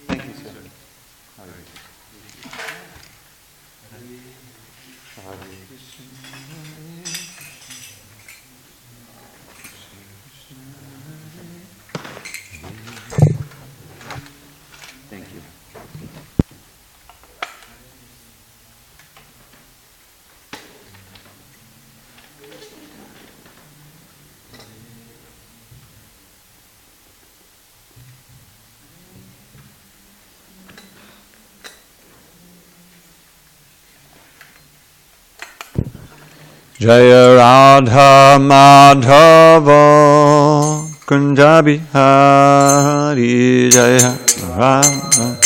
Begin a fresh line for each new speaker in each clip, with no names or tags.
Thank you, sir. Hare Krishna. Thank you. Jaya Radha Madhava Kunja Bihari Jaya Radha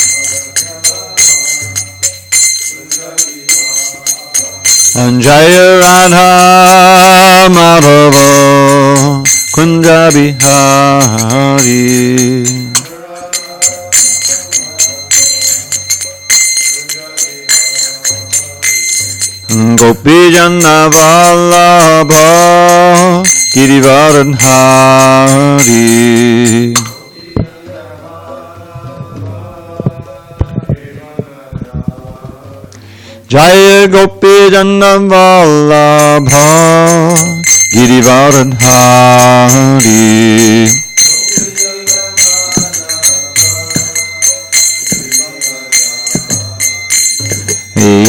Jaya Radha Madhava Kunja Bihari Gopi Janna Vallabha Girivaradhari Jaya Gopi Janna Vallabha Girivaradhari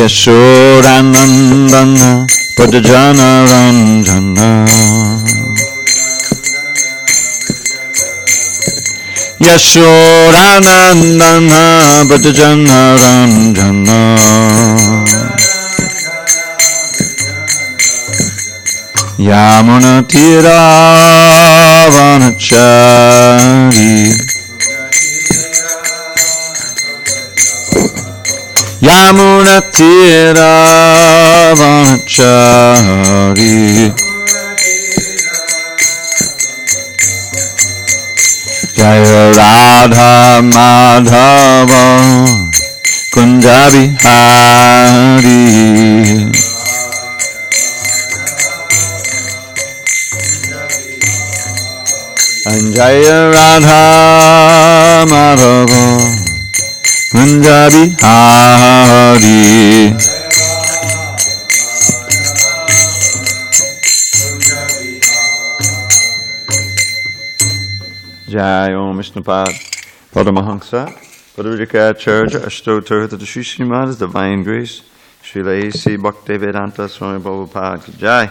Yashodanandana Padajana Ranjana Yashodanandana Padajana Ranjana Yamuna Tira Vanachari Yamuna Tira Vanachari Jaya Radha Madhava Kunja Bihari Jaya Radha Madhava Kunja Bihari Jai Om Vishnupad Padamahansa Padurika Charja Ashtotar to the Sri Srimad's Divine Grace Srila A.C. Bhaktivedanta Swami Prabhupada Ki Jai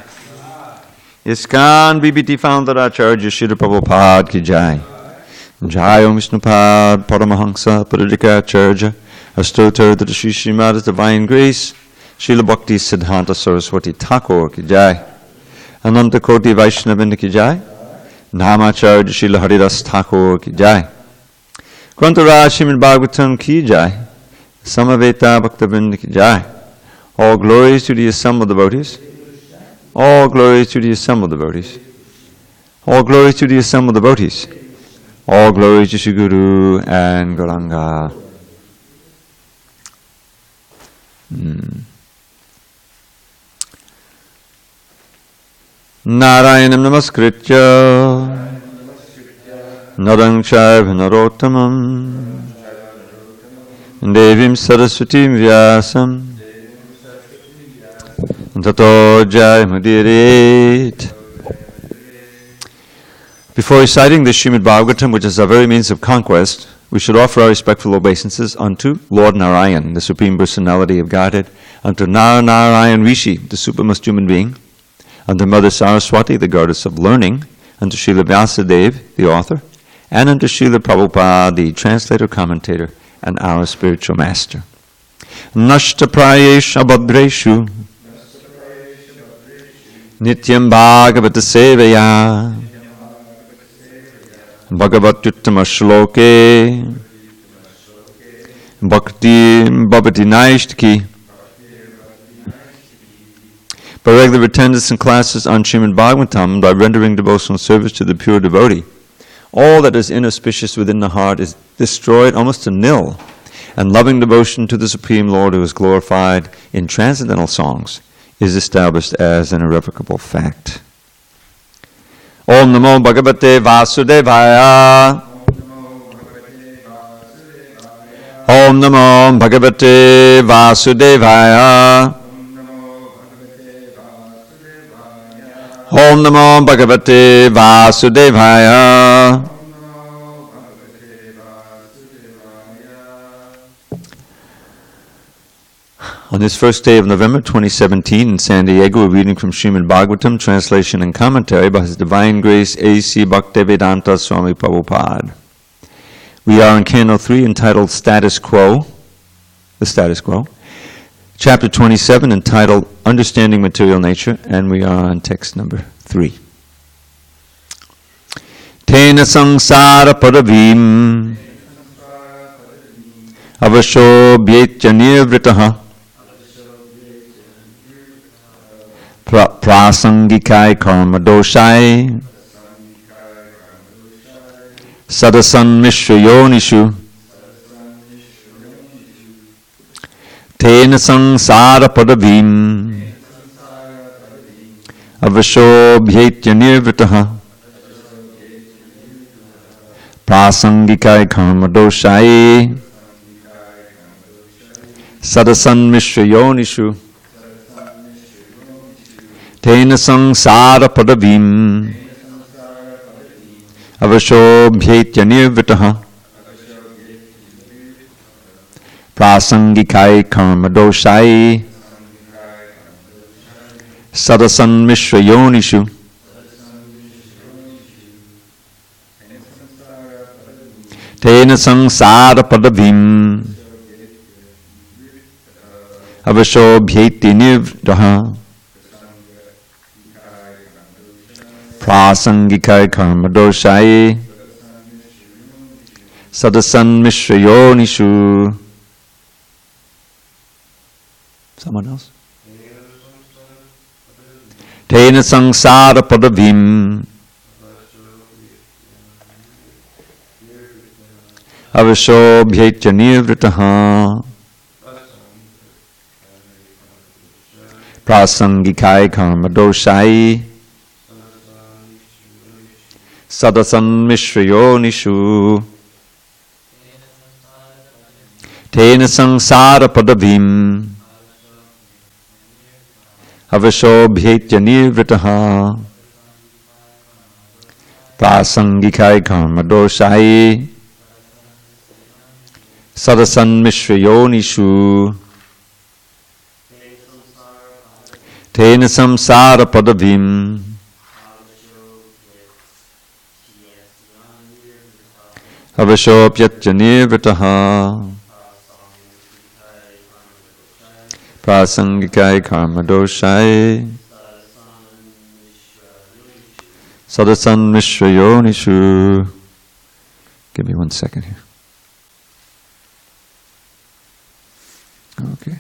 ISKCON BBT Founder Acharya Srila Prabhupada Ki Jai Jai Om Vishnupad Paramahansa Padurika Charja Ashtotar to the Sri Srimad's Divine Grace Srila Bhakti Siddhanta Saraswati Thakur Ki Jai Ananta Koti Vaishnavinda Ki Jai Namacharya Srila Haridas Thakur Ki Jai Grantaraj Srimad Bhagavatam Ki Jai Samaveta Bhaktavinda Ki Jai All glories to the assembled devotees. All glories to the assembled devotees. All glories to the assembled devotees. All glories to Shri Guru and Gauranga. Narayanam namaskritya Narang Chaiva Narottamam Devim Saraswatim Vyasam Tato Jayamudiriet. Before reciting the Srimad Bhagavatam, which is our very means of conquest, we should offer our respectful obeisances unto Lord Narayan, the Supreme Personality of Godhead, unto Narayan Rishi, the supremest human being, unto Mother Saraswati, the goddess of learning, unto Srila Vyasadeva, the author, and unto Srila Prabhupada, the translator, commentator, and our spiritual master. Nashta prayesh abhadreshu Nityam Bhagavata Sevaya Bhagavatyuttama Shloke Bhakti Bhavati Naishtaki. By regular attendance in classes on Srimad Bhagavatam, by rendering devotional service to the pure devotee, all that is inauspicious within the heart is destroyed almost to nil, and loving devotion to the Supreme Lord who is glorified in transcendental songs is established as an irrevocable fact. Om Namo Bhagavate Vasudevaya. Om Namo Bhagavate Vasudevaya. Om Namo Bhagavate Vasudevaya. On this first day of November 2017 in SanDiego, we're reading from Srimad Bhagavatam, translation and commentary by His Divine Grace A.C. Bhaktivedanta Swami Prabhupada. We are in Canto 3 entitled Status Quo, the Status Quo, Chapter 27 entitled Understanding Material Nature, and we are on text number 3. Tena sangsara padavim avasho bhyetya nivritaha prasangikai karma doshai sadasan mishrayonishu tena sangsara padavim avasho bhyetya nivritaha prasangikai karma doshai sadasan mishrayonishu tena sangsara padavim avasho bhyetya nivritaha prasangikai karma doshai sadasan mishrayonishu tena sangsara padavim avasho bhyetya nivritaha prasangikai karma doshai sadasan mishrayonishu. Someone else? Tena sangsara padavim avasho bhyetya nivritaha prasangikai karma doshai sadasan mishrayonishu tena sangsara padavim avasho bhyetya nivritaha prasangikai karma doshai sadasan mishrayonishu tena samsara padavim avasho bhyetya nivritaha prasangikai karma doshai sadasan mishrayonishu. Give me 1 second here. Okay.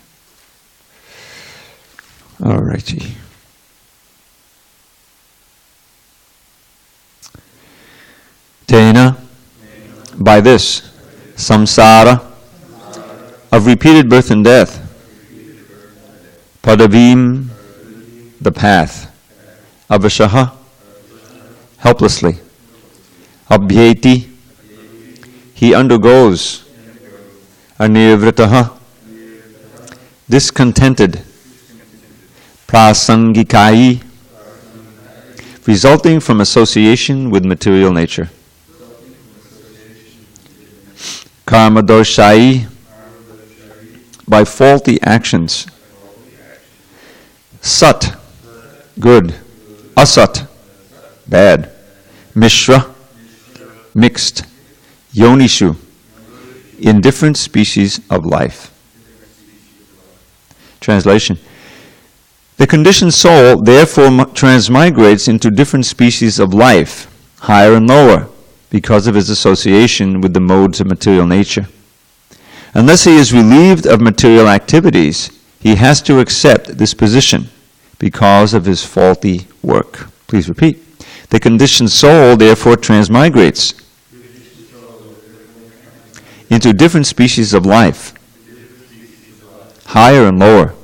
All righty. Tena, by this, samsara, of repeated birth and death, padavim, the path, avashaha, helplessly, abhyeti, he undergoes, anirvritaha, discontented, prasangikai, resulting from association with material nature, karma doshai, by faulty actions, sat, good, asat, bad, mishra, mixed, yonishu, in different species of life. Translation. The conditioned soul therefore transmigrates into different species of life, higher and lower, because of his association with the modes of material nature. Unless he is relieved of material activities, he has to accept this position because of his faulty work. Please repeat. The conditioned soul therefore transmigrates into different species of life, higher and lower,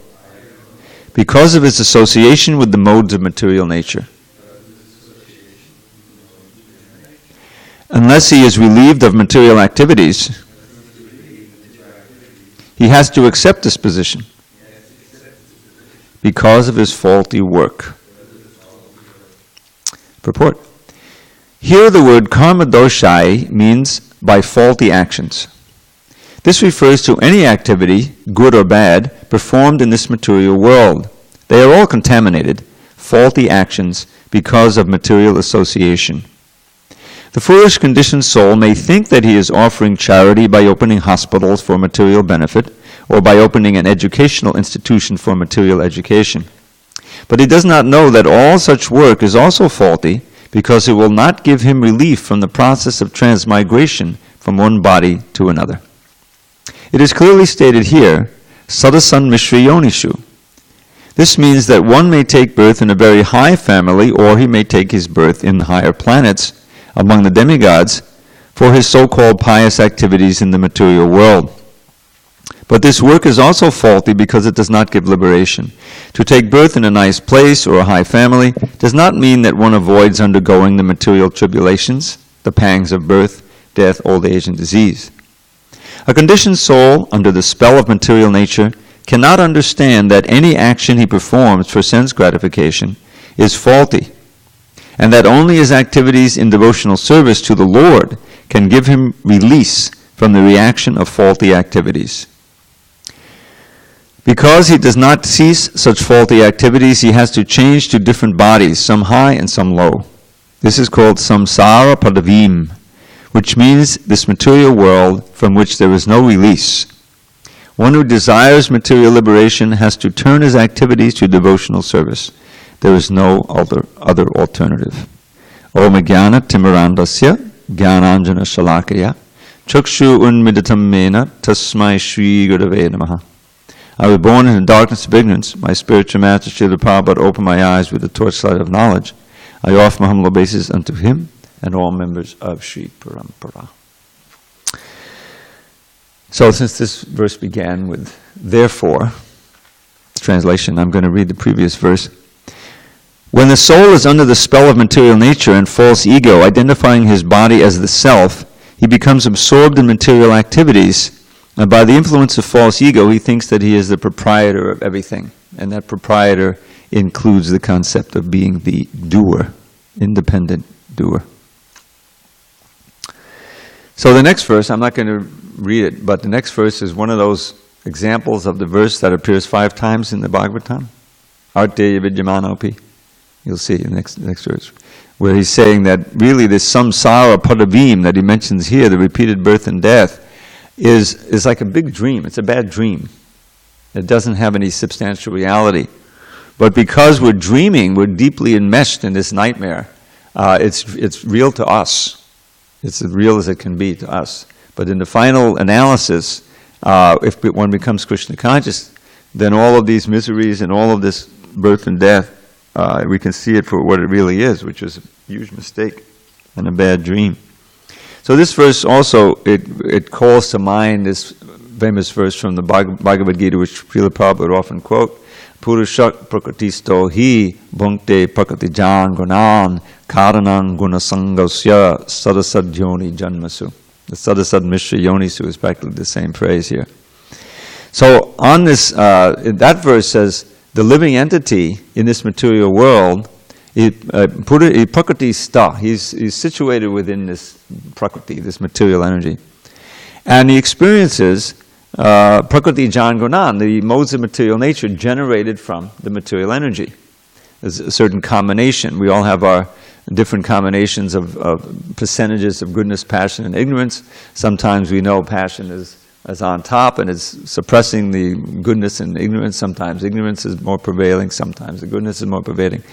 because of his association with the modes of material nature. Unless he is relieved of material activities, he has to accept this position because of his faulty work. Purport. Here the word karma doshai means by faulty actions. This refers to any activity, good or bad, performed in this material world. They are all contaminated, faulty actions, because of material association. The foolish conditioned soul may think that he is offering charity by opening hospitals for material benefit, or by opening an educational institution for material education. But he does not know that all such work is also faulty, because it will not give him relief from the process of transmigration from one body to another. It is clearly stated here, Sadasan Mishra Yonishu. This means that one may take birth in a very high family, or he may take his birth in higher planets among the demigods for his so-called pious activities in the material world. But this work is also faulty because it does not give liberation. To take birth in a nice place or a high family does not mean that one avoids undergoing the material tribulations, the pangs of birth, death, old age, and disease. A conditioned soul, under the spell of material nature, cannot understand that any action he performs for sense gratification is faulty, and that only his activities in devotional service to the Lord can give him release from the reaction of faulty activities. Because he does not cease such faulty activities, he has to change to different bodies, some high and some low. This is called samsara padavim, which means this material world from which there is no release. One who desires material liberation has to turn his activities to devotional service. There is no other alternative. Om Jnana Timirandasya Jnananjana Shalakaya Chakshu Unmidatam Mena Tasmai Shri Gurave Namaha. I was born in the darkness of ignorance. My spiritual master Srila Prabhupada opened my eyes with the torchlight of knowledge. I offer my humble obeisance unto him and all members of Sri Parampara. So since this verse began with therefore, translation, I'm going to read the previous verse. When the soul is under the spell of material nature and false ego, identifying his body as the self, he becomes absorbed in material activities. And by the influence of false ego, he thinks that he is the proprietor of everything. And that proprietor includes the concept of being the doer, independent doer. So the next verse, I'm not going to read it, but the next verse is one of those examples of the verse that appears 5 times in the Bhagavatam. Arteya vidyamanopi. You'll see in the next verse, where he's saying that really this samsara padavim that he mentions here, the repeated birth and death, is like a big dream. It's a bad dream. It doesn't have any substantial reality. But because we're dreaming, we're deeply enmeshed in this nightmare. It's real to us. It's as real as it can be to us. But in the final analysis, if one becomes Krishna conscious, then all of these miseries and all of this birth and death, we can see it for what it really is, which is a huge mistake and a bad dream. So this verse also, it calls to mind this famous verse from the Bhagavad Gita, which Srila Prabhupada would often quote, Purushat prakatisto hi bhunkte prakati jan gunan karanang gunasangasya sadasad yoni janmasu. The sadasad mishra yonisu is practically the same phrase here. So on this, that verse says, the living entity in this material world, prakriti sta, he's situated within this prakriti, this material energy. And he experiences prakriti jangunan, the modes of material nature generated from the material energy. There's a certain combination. We all have our different combinations of percentages of goodness, passion, and ignorance. Sometimes we know passion is on top and is suppressing the goodness and ignorance. Sometimes ignorance is more prevailing. Sometimes the goodness is more prevailing.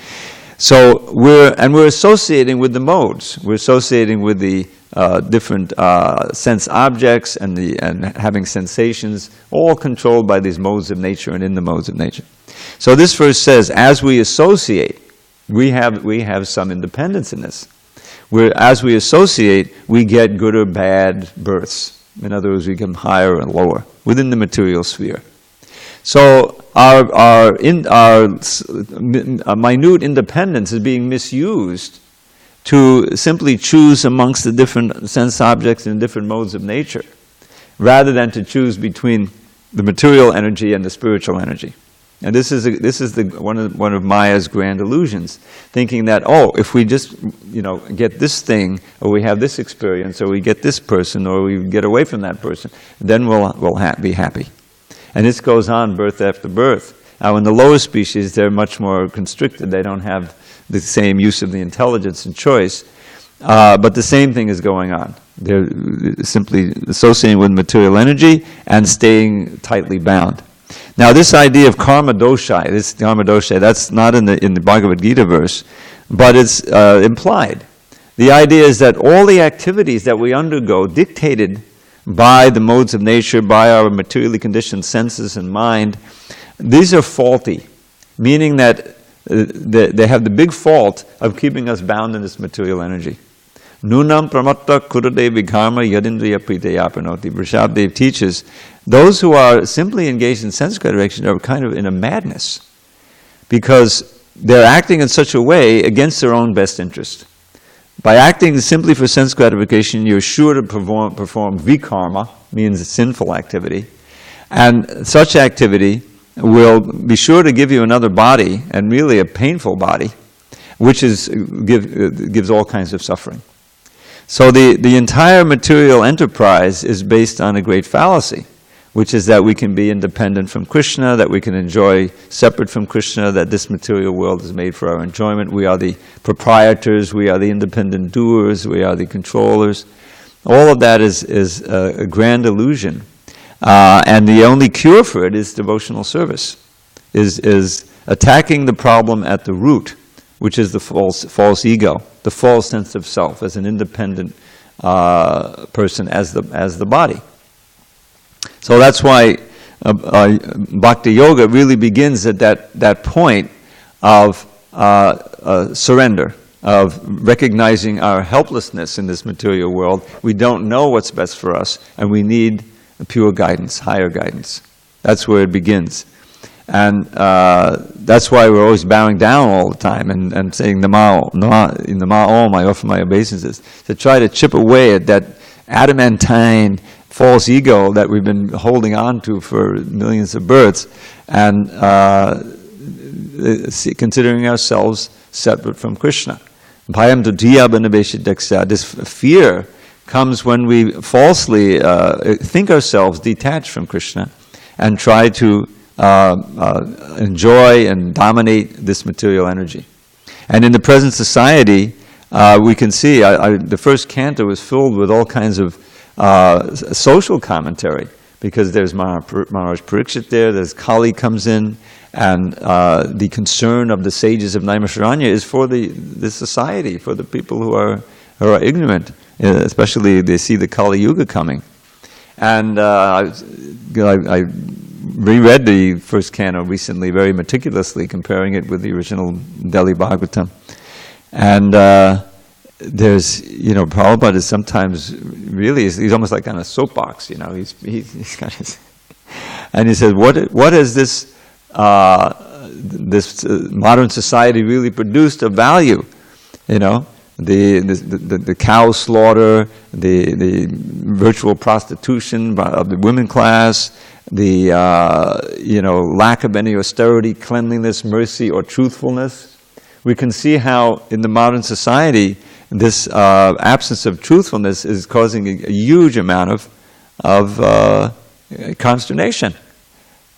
So we're associating with the modes. We're associating with the different sense objects and having sensations, all controlled by these modes of nature and in the modes of nature. So this verse says, as we associate, we have some independence in this. As we associate, we get good or bad births. In other words, we become higher and lower within the material sphere. So our minute independence is being misused to simply choose amongst the different sense objects and different modes of nature, rather than to choose between the material energy and the spiritual energy. And this is one of Maya's grand illusions, thinking that, oh, if we just get this thing, or we have this experience, or we get this person, or we get away from that person, then we'll be happy. And this goes on birth after birth. Now, in the lower species, they're much more constricted. They don't have the same use of the intelligence and choice. But the same thing is going on. They're simply associating with material energy and staying tightly bound. Now, this idea of karma dosha, that's not in the Bhagavad Gita verse, but it's implied. The idea is that all the activities that we undergo, dictated by the modes of nature, by our materially conditioned senses and mind, these are faulty, meaning that they have the big fault of keeping us bound in this material energy. Nunam pramatta kurade vigharma yadindriya priteya pranoti. Vrishabdev teaches, those who are simply engaged in sense gratification are kind of in a madness, because they're acting in such a way against their own best interest. By acting simply for sense gratification, you're sure to perform vikarma, means sinful activity, and such activity will be sure to give you another body, and really a painful body, which gives all kinds of suffering. So the entire material enterprise is based on a great fallacy, which is that we can be independent from Krishna, that we can enjoy separate from Krishna, that this material world is made for our enjoyment. We are the proprietors, we are the independent doers, we are the controllers. All of that is a grand illusion. And the only cure for it is devotional service, is attacking the problem at the root, which is the false ego, the false sense of self as an independent person, as the body. So that's why Bhakti Yoga really begins at that point of surrender, of recognizing our helplessness in this material world. We don't know what's best for us, and we need pure guidance, higher guidance. That's where it begins. And that's why we're always bowing down all the time and saying Nama Om, I offer my obeisances, to try to chip away at that adamantine false ego that we've been holding on to for millions of births, and considering ourselves separate from Krishna. Bhayam dutiya banabeshidaksa. This fear comes when we falsely think ourselves detached from Krishna and try to enjoy and dominate this material energy. And in the present society, we can see the first canto is filled with all kinds of social commentary, because there's Maharaj Parikshit there's Kali comes in, and the concern of the sages of Naimisharanya is for the society, for the people who are ignorant, especially they see the Kali Yuga coming. And I reread the first canto recently very meticulously, comparing it with the original Delhi Bhagavatam. And there's, Prabhupada is sometimes really, he's almost like on a soapbox, he's got his, and he says, what has this modern society really produced of value? The cow slaughter, the virtual prostitution of the women class, the lack of any austerity, cleanliness, mercy, or truthfulness. We can see how in the modern society this absence of truthfulness is causing a huge amount of consternation.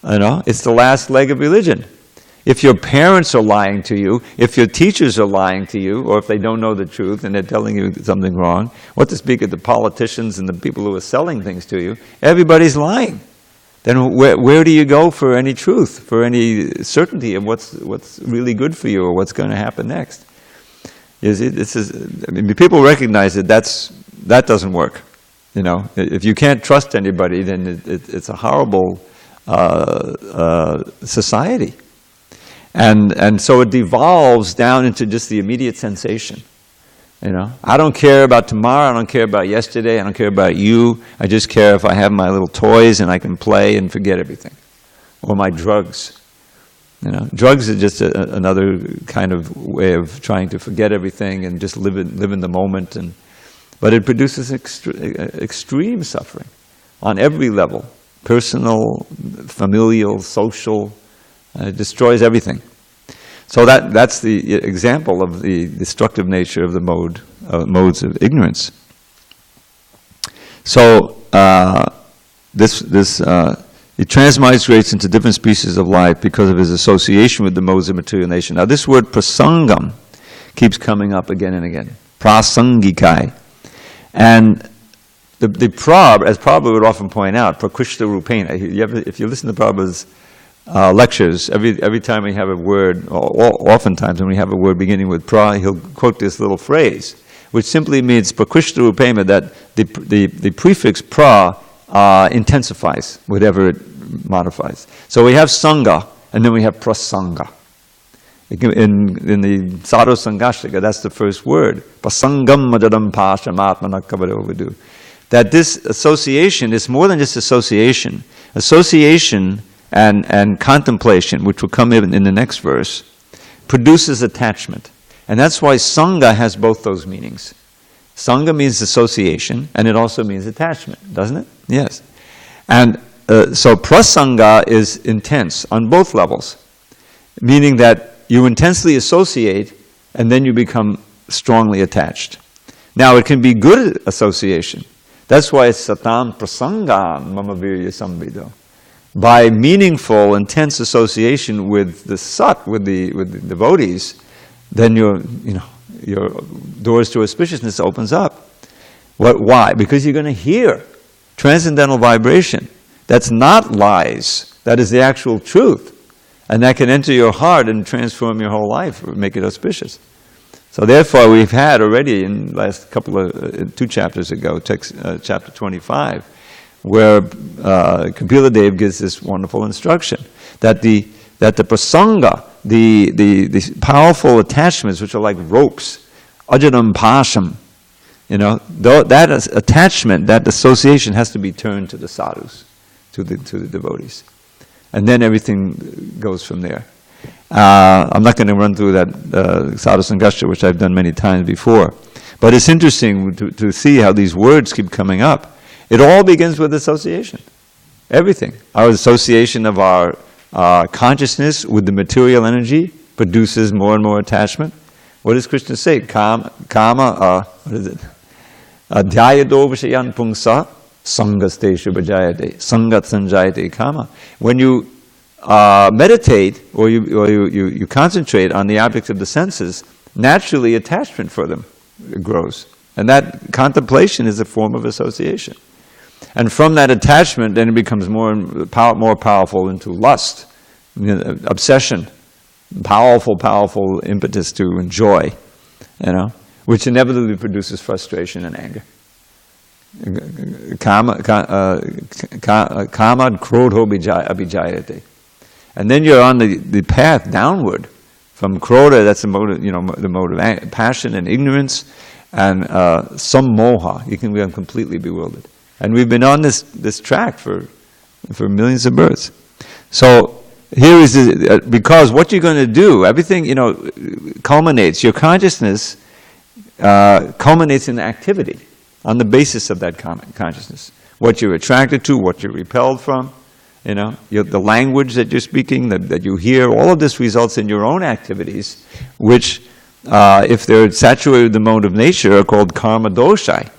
It's the last leg of religion. If your parents are lying to you, if your teachers are lying to you, or if they don't know the truth and they're telling you something wrong, what to speak of the politicians and the people who are selling things to you, everybody's lying. Then where do you go for any truth, for any certainty of what's really good for you or what's going to happen next? People recognize that doesn't work. If you can't trust anybody, then it's a horrible society. And so it devolves down into just the immediate sensation. I don't care about tomorrow, I don't care about yesterday, I don't care about you. I just care if I have my little toys and I can play and forget everything. Or my drugs. Drugs are just another kind of way of trying to forget everything and just live in the moment. But it produces extreme suffering on every level. personal, familial, social. It destroys everything. So that's the example of the destructive nature of the modes of ignorance. So it transmigrates into different species of life because of his association with the modes of material nature. Now this word prasangam keeps coming up again and again. Prasangikai. And the Prabhu, as Prabhu would often point out, prakrishta rupena. If you listen to Prabhu's lectures, every time we have a word, or oftentimes when we have a word beginning with pra, he'll quote this little phrase, which simply means prakrishta rupena, that the prefix pra intensifies whatever it modifies. So we have sangha, and then we have prasanga. In the Sadhu Sangashika, that's the first word. Prasangam madadam pashamatmana kavadovadu. That this association is more than just association. Association and contemplation, which will come in the next verse, produces attachment. And that's why sangha has both those meanings. Sangha means association, and it also means attachment, doesn't it? Yes. And so prasanga is intense on both levels, meaning that you intensely associate, and then you become strongly attached. Now, it can be good association. That's why it's satam prasangam mama virya samvido. By meaningful, intense association with the sat, with the devotees, then your doors to auspiciousness opens up. Why? Because you're going to hear transcendental vibration. That's not lies. That is the actual truth. And that can enter your heart and transform your whole life, or make it auspicious. So therefore, we've had already in the last two chapters ago, chapter 25, where Kapila Dev gives this wonderful instruction that the prasanga, the powerful attachments, which are like ropes, ajadam pasham, that attachment, that association has to be turned to the sadhus, to the devotees. And then everything goes from there. I'm not going to run through that Sadhu Sangashta, which I've done many times before. But it's interesting to see how these words keep coming up. It all begins with association. Everything. Our association of our consciousness with the material energy produces more and more attachment. What does Krishna say? Kama, what is it? Dhyayado vishayan pungsa sangasteshu bhajayate. Sangat sanjayate kama. When you meditate or you concentrate on the objects of the senses, naturally attachment for them grows. And that contemplation is a form of association. And from that attachment, then it becomes more powerful into lust, obsession, powerful impetus to enjoy, which inevitably produces frustration and anger. Kama krodho abhijayate. And then you're on the path downward from krodha, that's the mode of passion and ignorance, and some moha, you can become completely bewildered. And we've been on this track for millions of births. So here is because what you're going to do, everything culminates. Your consciousness culminates in activity on the basis of that consciousness. What you're attracted to, what you're repelled from, the language that you're speaking, that you hear, all of this results in your own activities, which, if they're saturated with the mode of nature, are called karma doshai.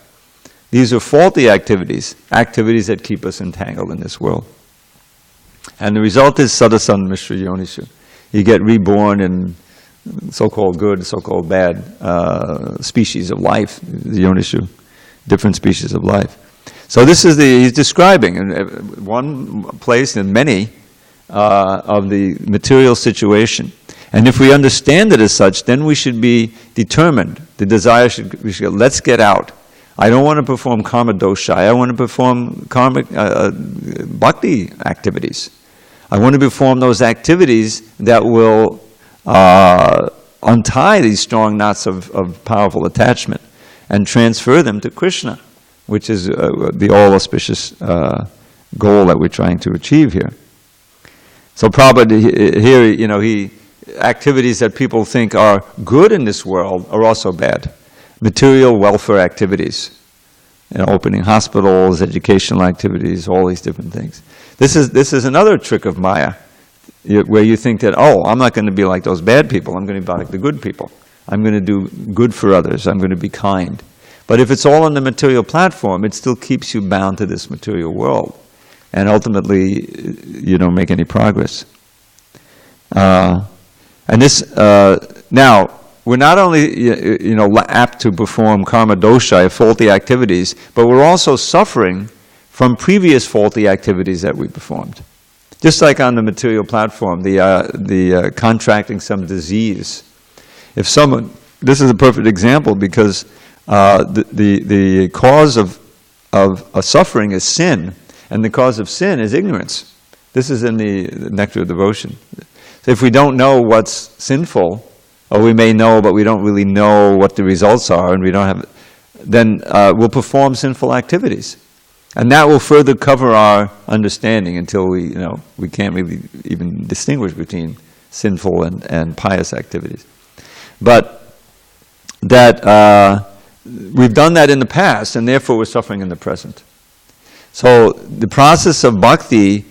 These are faulty activities that keep us entangled in this world. And the result is sadasan mishra yonishu. You get reborn in so-called good, so-called bad species of life, the yonishu, different species of life. So this is he's describing in one place in many of the material situation. And if we understand it as such, then we should be determined. The desire we should let's get out. I don't want to perform karma dosha. I want to perform karmic bhakti activities. I want to perform those activities that will untie these strong knots of powerful attachment and transfer them to Krishna, which is the all-auspicious goal that we're trying to achieve here. So Prabhupada here, activities that people think are good in this world are also bad. Material welfare activities, opening hospitals, educational activities, all these different things. This is another trick of Maya, where you think that, oh, I'm not going to be like those bad people, I'm going to be like the good people. I'm going to do good for others, I'm going to be kind. But if it's all on the material platform, it still keeps you bound to this material world. And ultimately, you don't make any progress. And this, now, we're not only apt to perform karma dosha, faulty activities, but we're also suffering from previous faulty activities that we performed. Just like on the material platform, the contracting some disease. If someone, this is a perfect example because the cause of a suffering is sin, and the cause of sin is ignorance. This is in the Nectar of Devotion. So if we don't know what's sinful, or we may know, but we don't really know what the results are, and we don't have, then we'll perform sinful activities, and that will further cover our understanding until we can't really even distinguish between sinful and pious activities. But that we've done that in the past, and therefore we're suffering in the present. So the process of bhakti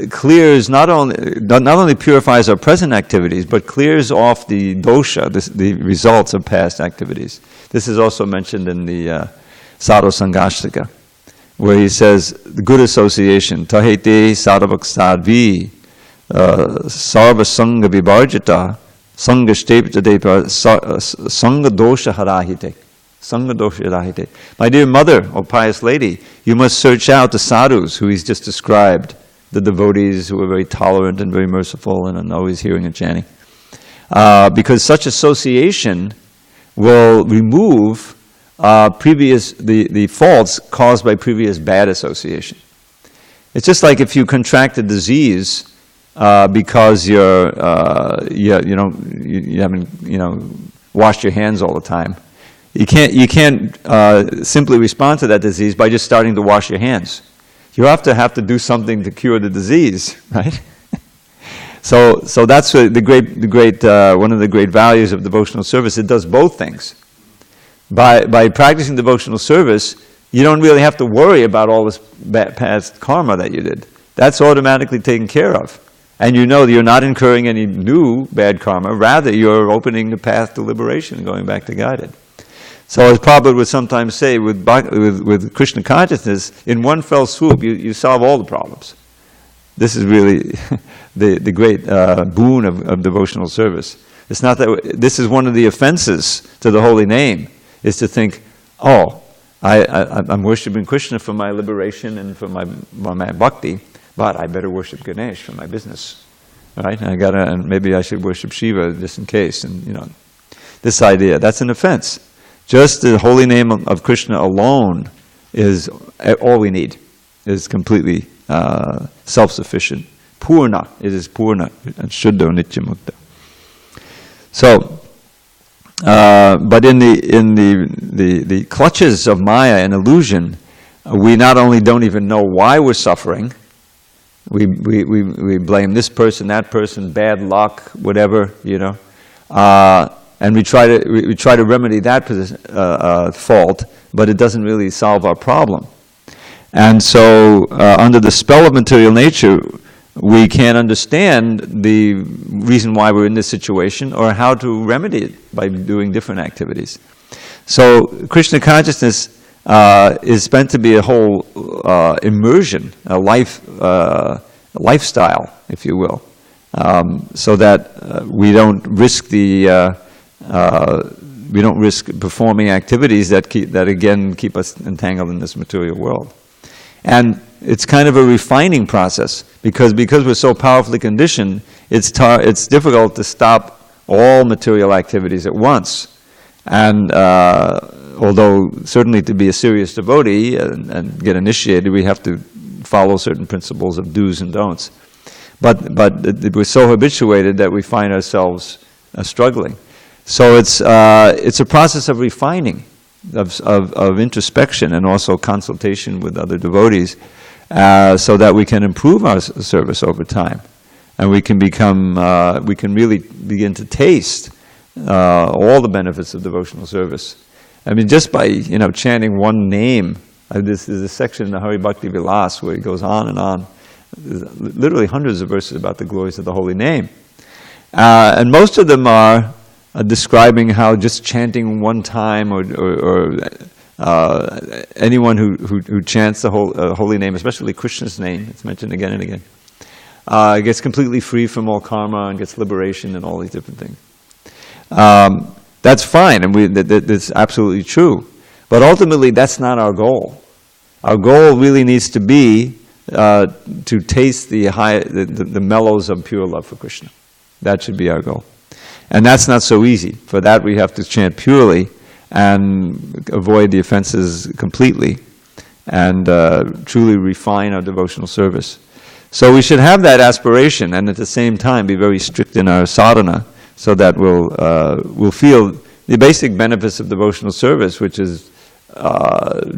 clears not only purifies our present activities, but clears off the dosha, the results of past activities. This is also mentioned in the Sadhu Sangashtika, where he says the good association, tahete sadhavak sadvi sarva sangha vibarjita sangha shteptadepa sangha dosha harahite. My dear mother, or pious lady, you must search out the sadhus who he's just described, the devotees who are very tolerant and very merciful and are always hearing and chanting. Because such association will remove the faults caused by previous bad association. It's just like if you contract a disease because you haven't washed your hands all the time. You can't simply respond to that disease by just starting to wash your hands. You have to do something to cure the disease, right? So that's one of the great values of devotional service. It does both things. By practicing devotional service, you don't really have to worry about all this past karma that you did. That's automatically taken care of. And you know that you're not incurring any new bad karma, rather you're opening the path to liberation, going back to guided. So as Prabhu would sometimes say, with Krishna consciousness, in one fell swoop, you solve all the problems. This is really the great boon of devotional service. It's not that this is one of the offenses to the holy name, is to think, oh, I'm worshiping Krishna for my liberation and for my bhakti, but I better worship Ganesh for my business, right? And maybe I should worship Shiva just in case, and this idea, that's an offense. Just the holy name of Krishna alone is all we need, is completely self-sufficient. Purna, it is Purna, and Shuddha Nitya Mukta. So, but in the clutches of Maya and illusion, we not only don't even know why we're suffering, we blame this person, that person, bad luck, whatever, and we try to remedy that fault, but it doesn't really solve our problem. And so, under the spell of material nature, we can't understand the reason why we're in this situation or how to remedy it by doing different activities. So, Krishna consciousness is meant to be a whole immersion, a lifestyle, if you will, so that we don't risk performing activities that again keep us entangled in this material world. And it's kind of a refining process because we're so powerfully conditioned. It's difficult to stop all material activities at once. And although certainly to be a serious devotee and get initiated, we have to follow certain principles of do's and don'ts. But we're so habituated that we find ourselves struggling. So it's a process of refining, of introspection, and also consultation with other devotees, so that we can improve our service over time, and we can really begin to taste all the benefits of devotional service. I mean, just by chanting one name This is a section in the Hari Bhakti Vilas where he goes on and on. There's literally hundreds of verses about the glories of the holy name. And most of them are describing how just chanting one time or anyone who chants the holy name, especially Krishna's name, it's mentioned again and again, gets completely free from all karma and gets liberation and all these different things. That's fine, and that's absolutely true. But ultimately, that's not our goal. Our goal really needs to be to taste the mellows of pure love for Krishna. That should be our goal. And that's not so easy. For that, we have to chant purely and avoid the offenses completely and truly refine our devotional service. So we should have that aspiration and at the same time be very strict in our sadhana so that we'll feel the basic benefits of devotional service, which is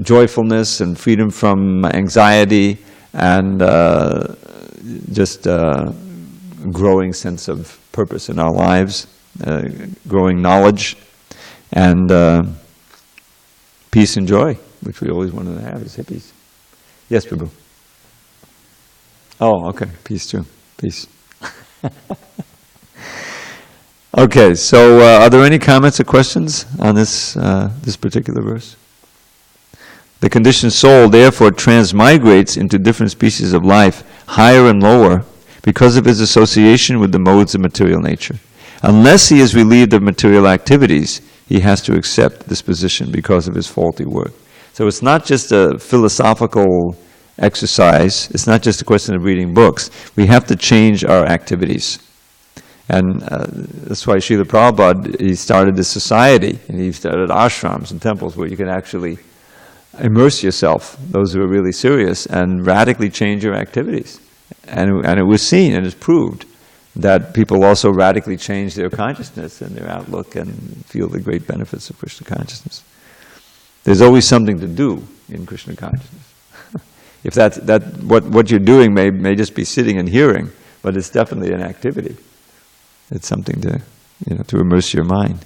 joyfulness and freedom from anxiety and just growing sense of purpose in our lives, growing knowledge, and peace and joy, which we always wanted to have as hippies. Yes, Prabhu. Oh, okay. Peace too. Peace. Okay, so are there any comments or questions on this particular verse? The conditioned soul therefore transmigrates into different species of life, higher and lower, because of his association with the modes of material nature. Unless he is relieved of material activities, he has to accept this position because of his faulty work. So it's not just a philosophical exercise, it's not just a question of reading books. We have to change our activities. And that's why Srila Prabhupada, he started this society, and he started ashrams and temples where you can actually immerse yourself, those who are really serious, and radically change your activities. And it was seen and it's proved that people also radically change their consciousness and their outlook and feel the great benefits of Krishna consciousness. There's always something to do in Krishna consciousness. If what you're doing may just be sitting and hearing, but it's definitely an activity. It's something to immerse your mind.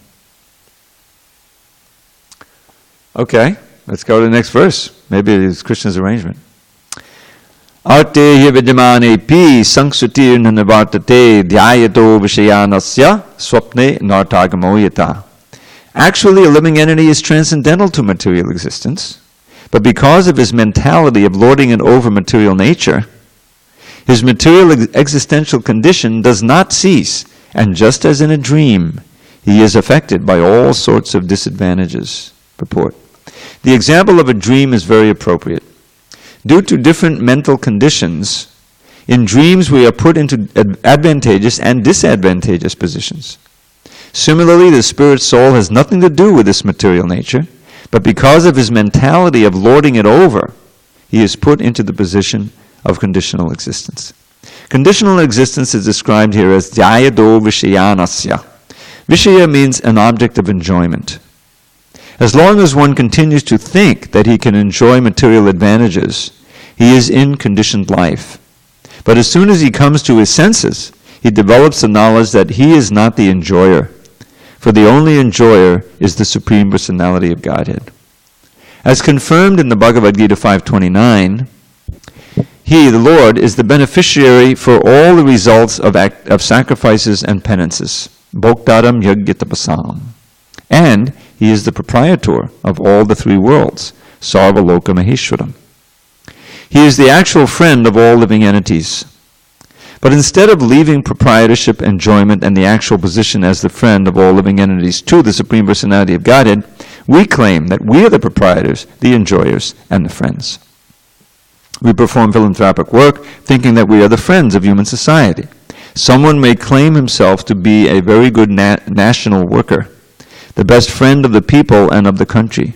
Okay, let's go to the next verse. Maybe it's Krishna's arrangement. Arte hi vidamane pi sanksutir nanavartate dhyayato vishayanasya swapne nartagamo yata. Actually, a living entity is transcendental to material existence, but because of his mentality of lording it over material nature, his material existential condition does not cease, and just as in a dream, he is affected by all sorts of disadvantages. Purport. The example of a dream is very appropriate. Due to different mental conditions, in dreams we are put into advantageous and disadvantageous positions. Similarly, the spirit soul has nothing to do with this material nature, but because of his mentality of lording it over, he is put into the position of conditional existence. Conditional existence is described here as dhyayado vishayanasya. Vishaya means an object of enjoyment. As long as one continues to think that he can enjoy material advantages, he is in conditioned life. But as soon as he comes to his senses, he develops the knowledge that he is not the enjoyer, for the only enjoyer is the Supreme Personality of Godhead. As confirmed in the Bhagavad Gita 5.29, he, the Lord, is the beneficiary for all the results of sacrifices and penances. Bhoktaram yagyatapasam. And he is the proprietor of all the three worlds, Sarvaloka Maheshwaram. He is the actual friend of all living entities. But instead of leaving proprietorship, enjoyment, and the actual position as the friend of all living entities to the Supreme Personality of Godhead, we claim that we are the proprietors, the enjoyers, and the friends. We perform philanthropic work thinking that we are the friends of human society. Someone may claim himself to be a very good national worker, the best friend of the people and of the country.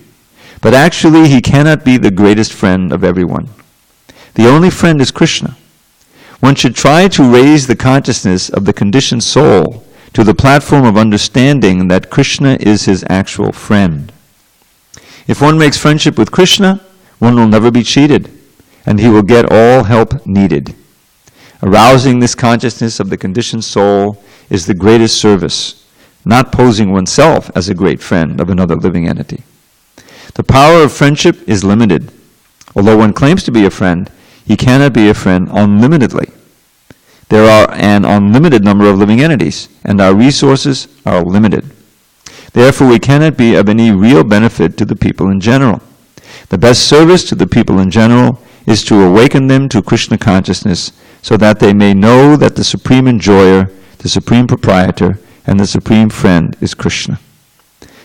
But actually, he cannot be the greatest friend of everyone. The only friend is Krishna. One should try to raise the consciousness of the conditioned soul to the platform of understanding that Krishna is his actual friend. If one makes friendship with Krishna, one will never be cheated, and he will get all help needed. Arousing this consciousness of the conditioned soul is the greatest service, not posing oneself as a great friend of another living entity. The power of friendship is limited, Although one claims to be a friend, he cannot be a friend unlimitedly. There are an unlimited number of living entities, and our resources are limited. Therefore, we cannot be of any real benefit to the people in general. The best service to the people in general is to awaken them to Krishna consciousness so that they may know that the supreme enjoyer, the supreme proprietor, and the supreme friend is Krishna.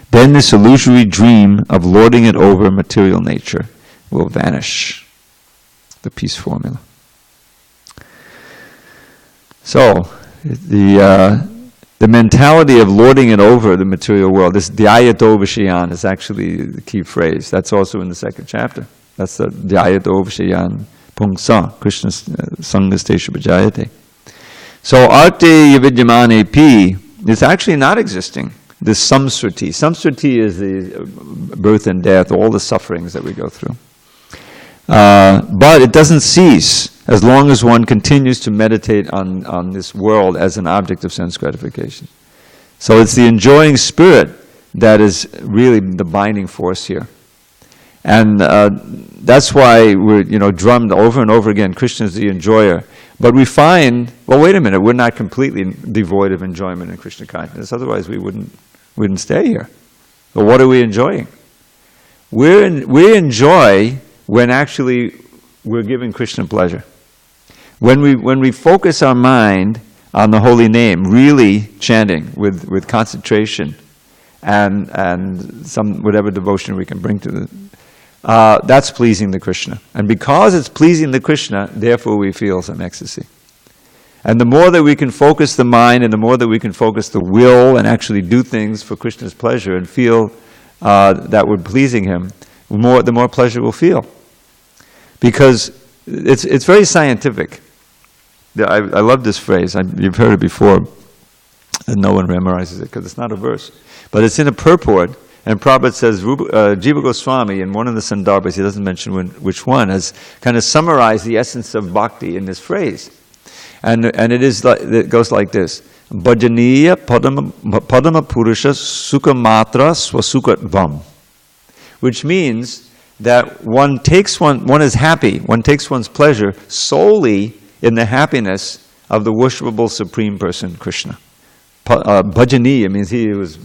Then this illusory dream of lording it over material nature will vanish. The peace formula. So, the mentality of lording it over the material world, this dhyayato vishayan is actually the key phrase. That's also in the second chapter. That's the dhyayato vishayan pungsa, Krishna's sangastesha bhajayate. So, arte yavidyamane pi is actually not existing. This samsriti. Samsriti is the birth and death, all the sufferings that we go through. But it doesn't cease as long as one continues to meditate on this world as an object of sense gratification. So it's the enjoying spirit that is really the binding force here. And that's why we're drummed over and over again, Krishna is the enjoyer. But we find, well, wait a minute, we're not completely devoid of enjoyment in Krishna consciousness, otherwise we wouldn't stay here. But what are we enjoying? We enjoy when actually we're giving Krishna pleasure. When we focus our mind on the holy name, really chanting with concentration and some whatever devotion we can bring to it, that's pleasing to Krishna. And because it's pleasing to Krishna, therefore we feel some ecstasy. And the more that we can focus the mind and the more that we can focus the will and actually do things for Krishna's pleasure and feel that we're pleasing him, the more pleasure we'll feel. Because it's very scientific. I love this phrase. You've heard it before, and no one memorizes it because it's not a verse. But it's in a purport, and Prabhupada says, Jiva Goswami, in one of the Sandarbhas, he doesn't mention which one, has kind of summarized the essence of bhakti in this phrase. And it goes like this: Bhajaniya padama purusha sukha matra swasukatvam, which means that one is happy, one takes one's pleasure solely in the happiness of the worshipable Supreme Person, Krishna. Bhajaniya means he was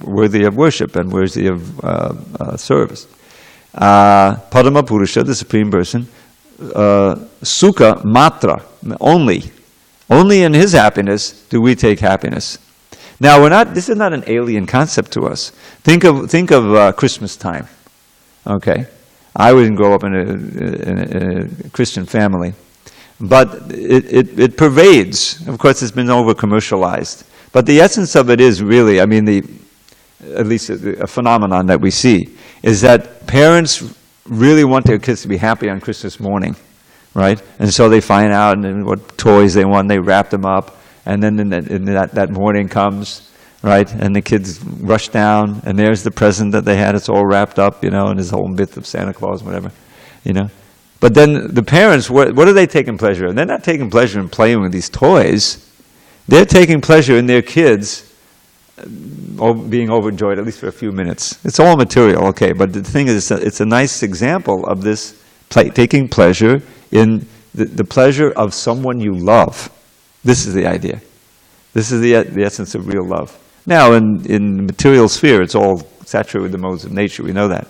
worthy of worship and worthy of service. Padama Purusha, the Supreme Person, Sukha Matra, only in his happiness do we take happiness. Now this is not an alien concept to us. Think of Christmas time. Okay, I didn't grow up in a Christian family, but it pervades. Of course, it's been over commercialized, but the essence of it is really, at least a phenomenon that we see, is that parents really want their kids to be happy on Christmas morning, right? And so they find out what toys they want, they wrap them up, and then that morning comes. Right, and the kids rush down, and there's the present that they had. It's all wrapped up, and his whole myth of Santa Claus, whatever, But then the parents, what are they taking pleasure in? They're not taking pleasure in playing with these toys. They're taking pleasure in their kids being overjoyed, at least for a few minutes. It's all material, okay, but the thing is, it's a nice example of this taking pleasure in the pleasure of someone you love. This is the idea. This is the essence of real love. Now, in the material sphere, it's all saturated with the modes of nature. We know that,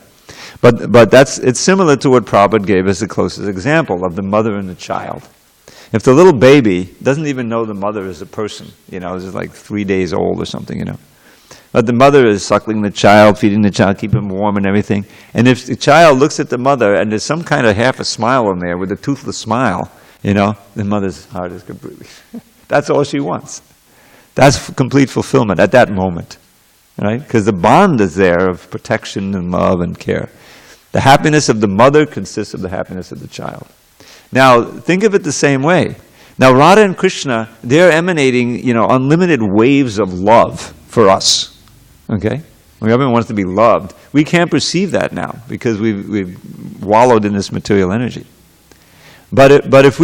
but it's similar to what Prabhupada gave as the closest example of the mother and the child. If the little baby doesn't even know the mother is a person, is like 3 days old or something, but the mother is suckling the child, feeding the child, keeping him warm and everything. And if the child looks at the mother and there's some kind of half a smile on there with a toothless smile, the mother's heart is completely. That's all she wants. That's complete fulfillment at that moment, right? Because the bond is there of protection and love and care. The happiness of the mother consists of the happiness of the child. Now, think of it the same way. Now, Radha and Krishna, they're emanating, unlimited waves of love for us, okay? Everyone wants to be loved. We can't perceive that now because we've wallowed in this material energy. But if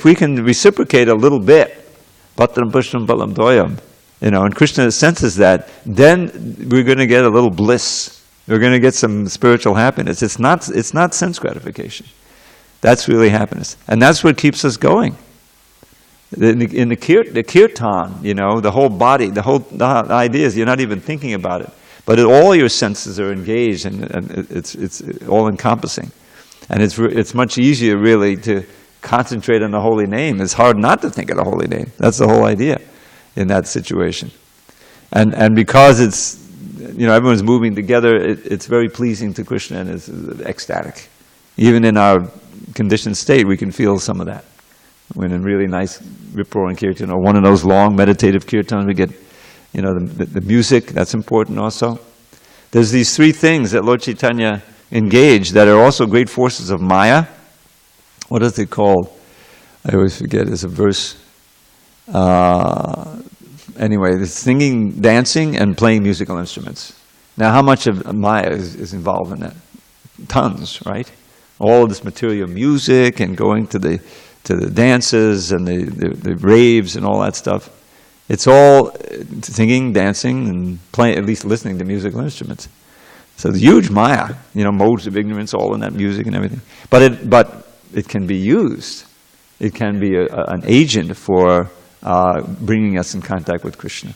we can reciprocate a little bit, Patram Pushtam Balam Doyam, and Krishna senses that, then we're going to get a little bliss We're going to get some spiritual happiness. It's not sense gratification. That's really happiness. And that's what keeps us going. In the kirtan, the whole body, the idea is you're not even thinking about it. But all your senses are engaged, and it's all encompassing. And it's much easier really to concentrate on the holy name. It's hard not to think of the holy name. That's the whole idea in that situation. And because it's, everyone's moving together, it's very pleasing to Krishna and it's ecstatic. Even in our conditioned state, we can feel some of that. When in really nice Vip-roaring kirtan, or one of those long meditative kirtans, we get, the music, that's important also. There's these three things that Lord Chaitanya engaged that are also great forces of Maya. What is it called? I always forget, there's a verse. Anyway, there's singing, dancing, and playing musical instruments. Now, how much of Maya is involved in that? Tons, right? All of this material music and going to the dances and the raves and all that stuff. It's all singing, dancing, and playing, at least listening to musical instruments. So the huge Maya, modes of ignorance, all in that music and everything. But it can be used. It can be an agent for bringing us in contact with Krishna.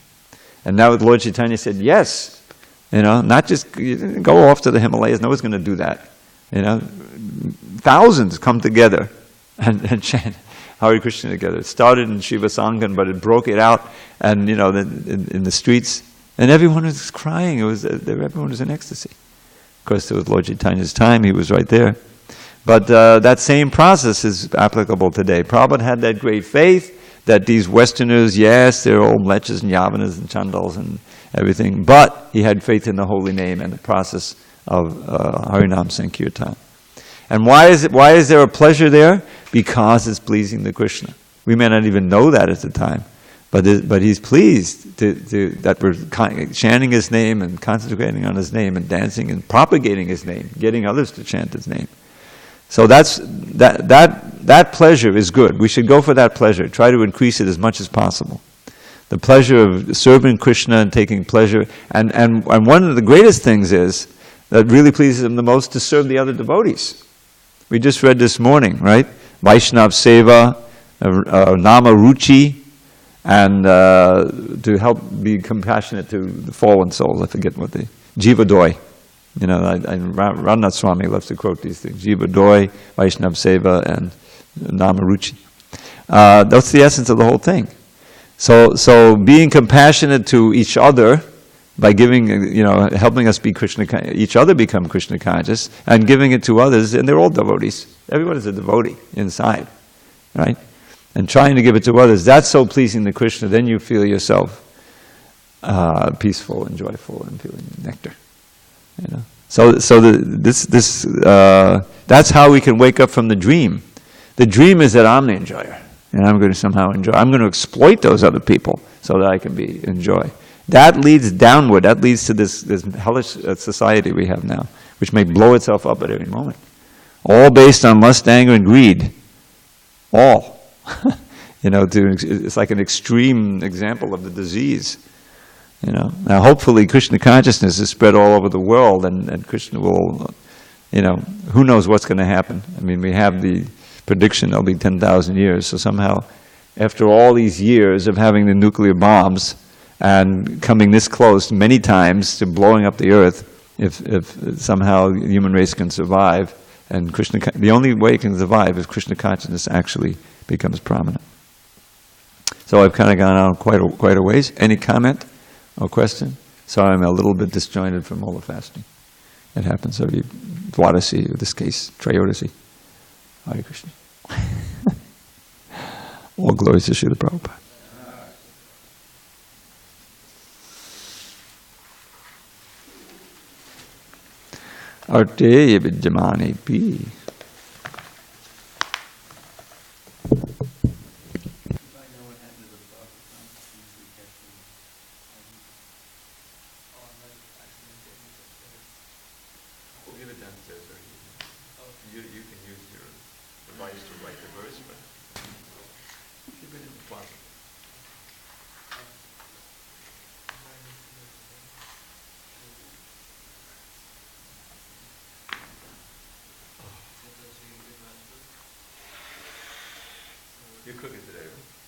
And now Lord Chaitanya said, yes, not just go off to the Himalayas. No one's going to do that. Thousands come together and chant Hare Krishna together. It started in Shiva Sangan, but it broke it out, and in the streets, and everyone was crying. Everyone was in ecstasy. Of course, it was Lord Chaitanya's time; he was right there. But that same process is applicable today. Prabhupada had that great faith that these Westerners, yes, they're all mlechas and yavanas and chandals and everything, but he had faith in the holy name and the process of Harinam Sankirtan. And why is there a pleasure there? Because it's pleasing to Krishna. We may not even know that at the time, but he's pleased that we're chanting his name and concentrating on his name and dancing and propagating his name, getting others to chant his name. So that pleasure is good. We should go for that pleasure. Try to increase it as much as possible. The pleasure of serving Krishna and taking pleasure. And one of the greatest things is, that really pleases him the most, to serve the other devotees. We just read this morning, right? Vaishnav Seva, Nama Ruchi, and to help be compassionate to the fallen souls. I forget what the Jiva Doi. Ramnath Swami loves to quote these things. Jiva Doi, Vaishnav Seva, and Nama Ruchi. That's the essence of the whole thing. So being compassionate to each other by giving, helping us be each other become Krishna conscious, and giving it to others, and they're all devotees. Everyone is a devotee inside, right? And trying to give it to others, that's so pleasing to Krishna, then you feel yourself peaceful and joyful and feeling nectar. So that's how we can wake up from the dream. The dream is that I'm the enjoyer, and I'm going to somehow enjoy. I'm going to exploit those other people so that I can enjoy. That leads downward. That leads to this hellish society we have now, which may blow itself up at any moment. All based on lust, anger, and greed. All. It's like an extreme example of the disease. Now hopefully Krishna consciousness is spread all over the world, and Krishna will, who knows what's going to happen. I mean, we have the prediction there'll be 10,000 years, so somehow, after all these years of having the nuclear bombs, and coming this close many times to blowing up the earth, if somehow the human race can survive, and the only way it can survive is Krishna consciousness actually becomes prominent. So I've kind of gone on quite a ways. Any comment or question? Sorry, I'm a little bit disjointed from all the fasting. It happens every Dwadasi, in this case, Trayodasi. Hare Krishna. All glories to Srila Prabhupada. Arte vidyamane pi. You're cooking today, right?